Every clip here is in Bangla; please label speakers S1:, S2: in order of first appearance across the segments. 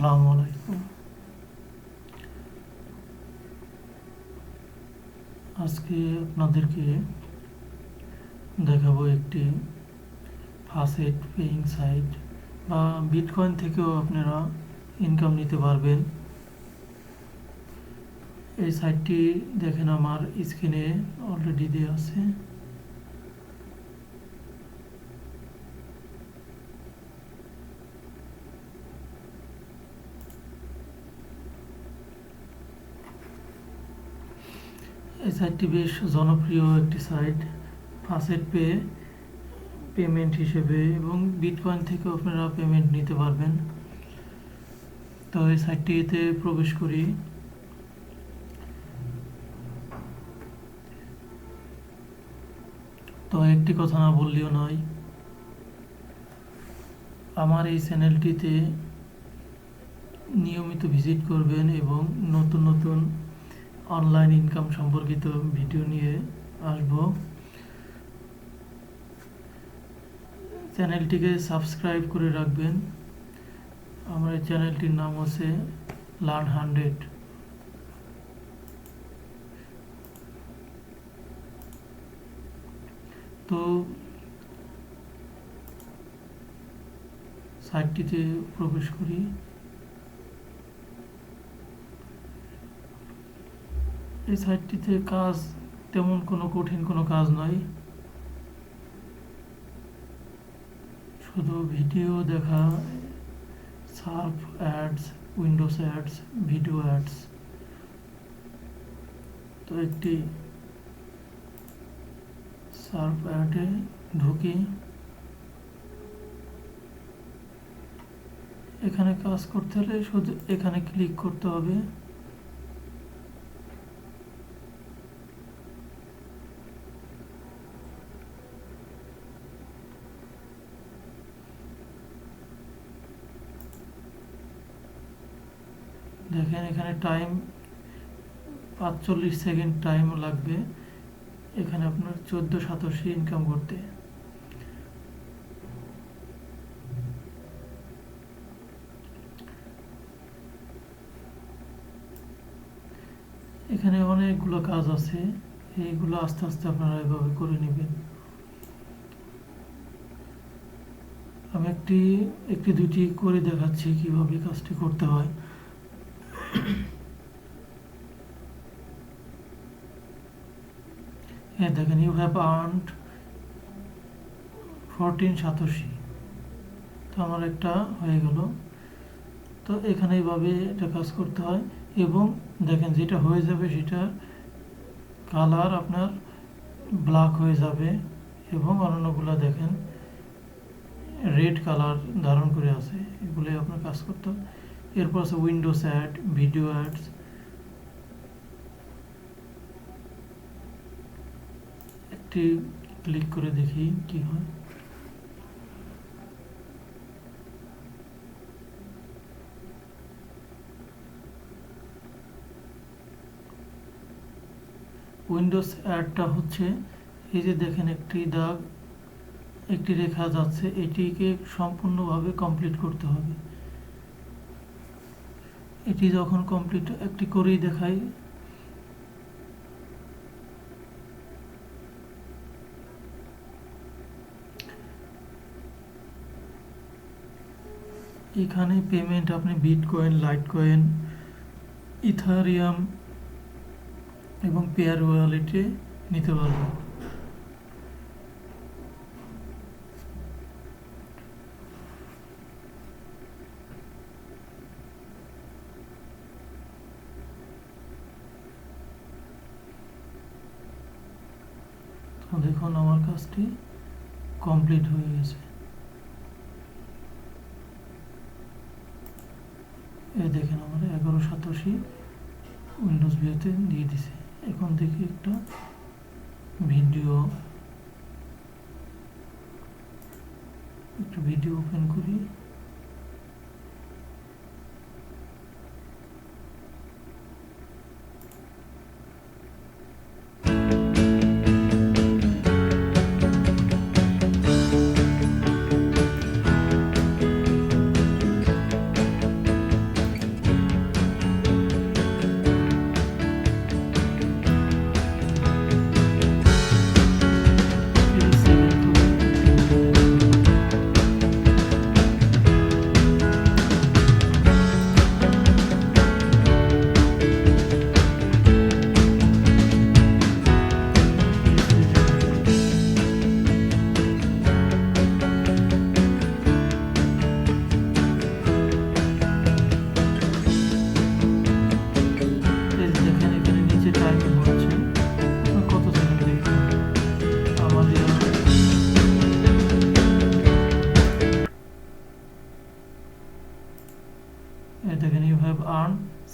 S1: আসসালামু আলাইকুম। আজকে আপনাদেরকে দেখাবো একটি ফাসেট পেইং সাইট বা বিটকয়েন থেকেও আপনারা ইনকাম নিতে পারবেন। এই সাইটটি দেখেন আমার স্ক্রিনে অলরেডি দেওয়া আছে। এই সাইটটি বেশ জনপ্রিয় একটি সাইট ফাসেট পেমেন্ট হিসেবে, এবং বিটকয়েন থেকেও আপনারা পেমেন্ট নিতে পারবেন। তো এই সাইটটিতে প্রবেশ করি। তো একটি কথা না বললেও নয়, আমার এই চ্যানেলটিতে নিয়মিত ভিজিট করবেন এবং নতুন নতুন অনলাইন ইনকাম সম্পর্কিত ভিডিও নিয়ে আসব। চ্যানেলটিকে সাবস্ক্রাইব করে রাখবেন। আমার এই চ্যানেলটির নাম হচ্ছে লার্ন 100। তো সাইটটিতে প্রবেশ করি। এই সাইটটিতে কাজ তেমন কোনো কঠিন কোনো কাজ নয়, শুধু ভিডিও দেখা, Surf ads, Windows ads, video ads. তো একটি সার্ফ অ্যাডে ঢুকি। এখানে কাজ করতে হলে শুধু এখানে ক্লিক করতে হবে। দেখেন এখানে টাইম 45 সেকেন্ড টাইম লাগবে এখানে আপনার 1487 ইনকাম করতে। এখানে অনেকগুলো কাজ আছে, এইগুলো আস্তে আস্তে আপনারা এভাবে করে নেবেন। আমি একটি দুটি করে দেখাচ্ছি কিভাবে কাজটি করতে হয়। হ্যাঁ দেখেন, ইউ হ্যাভ আর্নড 1487। তো আমার একটা হয়ে গেল। তো এখানে এইভাবে এটা কাজ করতে হয়, এবং দেখেন যেটা হয়ে যাবে সেটা কালার আপনার ব্ল্যাক হয়ে যাবে, এবং অন্যান্যগুলো দেখেন রেড কালার ধারণ করে আছে। এগুলোই আপনার কাজ করতে হবে। এরপর আছে উইন্ডোজ অ্যাড, ভিডিও অ্যাডস। একটি ক্লিক করে দেখি কি হয়। উইন্ডোজ অ্যাডটা হচ্ছে এই যে দেখেন একটি দাগ, একটি রেখা যাচ্ছে, এটিকে সম্পূর্ণভাবে কমপ্লিট করতে হবে। এটি যখন কমপ্লিট একটি করেই দেখাই, এখানে পেমেন্ট আপনি বিটকয়েন, লাইটকয়েন, ইথারিয়াম এবং পেয়ার ওয়ালেটে নিতে পারবেন। তো দেখুন আমার কাজটি কমপ্লিট হয়ে গেছে। এই দেখেন আমার 1187 উইন্ডোজ ভিউতে দিয়ে দিছে। এখন দেখি একটা ভিডিও ওপেন করি।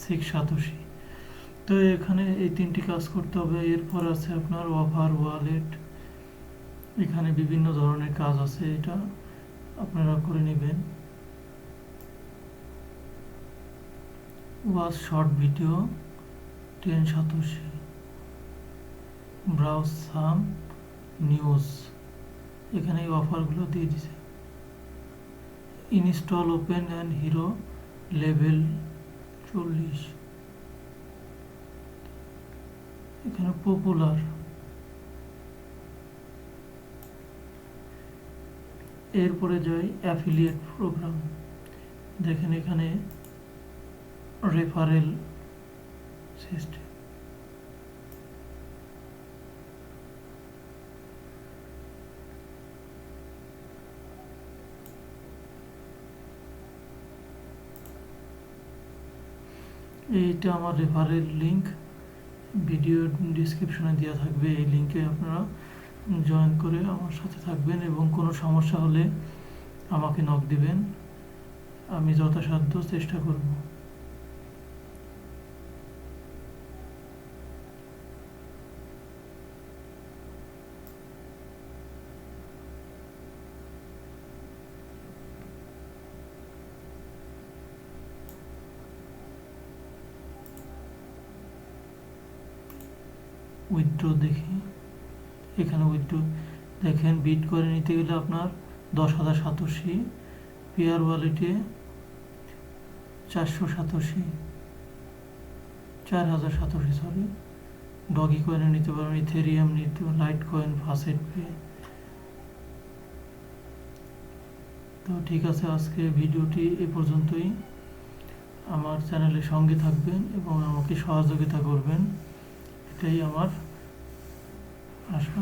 S1: 6 সাতোশি। তো এখানে এই 3টি কাজ করতে হবে। এরপর আছে আপনার অফার ওয়ালেট, এখানে বিভিন্ন ধরনের কাজ আছে, এটা আপনারা করে নেবেন। ওয়াচ শর্ট ভিডিও 10 সাতোশি, ব্রাউজ সাম নিউজ, এখানে এই অফারগুলো দিয়ে দিছে। Install open and hero level 40, এখানে পপুলার। এরপরে যাই অ্যাফিলিয়েট প্রোগ্রাম, দেখেন এখানে রেফারেল সিস্টেম। এইটা আমার রেফারেল লিংক, ভিডিও ডিসক্রিপশনে দেওয়া থাকবে, এই লিংকে আপনারা জয়েন করে আমার সাথে থাকবেন এবং কোনো সমস্যা হলে আমাকে নক দিবেন, আমি যথাসাধ্য চেষ্টা করব। উইথড্র দেখি, এখানে উইথড্র দেখেন, বিট করে নিতে গেলে আপনার 10,000 সাতোশি, পেয়ার ওয়ালেটে 400 সাতোশি, 4,000 সাতোশি সরি, ডগি কয়েনে নিতে পারবেন, ইথেরিয়াম নিতে, লাইট কয়েন, ফাসেট পে। তো ঠিক আছে, আজকে ভিডিওটি এ পর্যন্তই। আমার চ্যানেলের সঙ্গে থাকবেন এবং আমাকে সহযোগিতা করবেন, এটাই আমার আশা।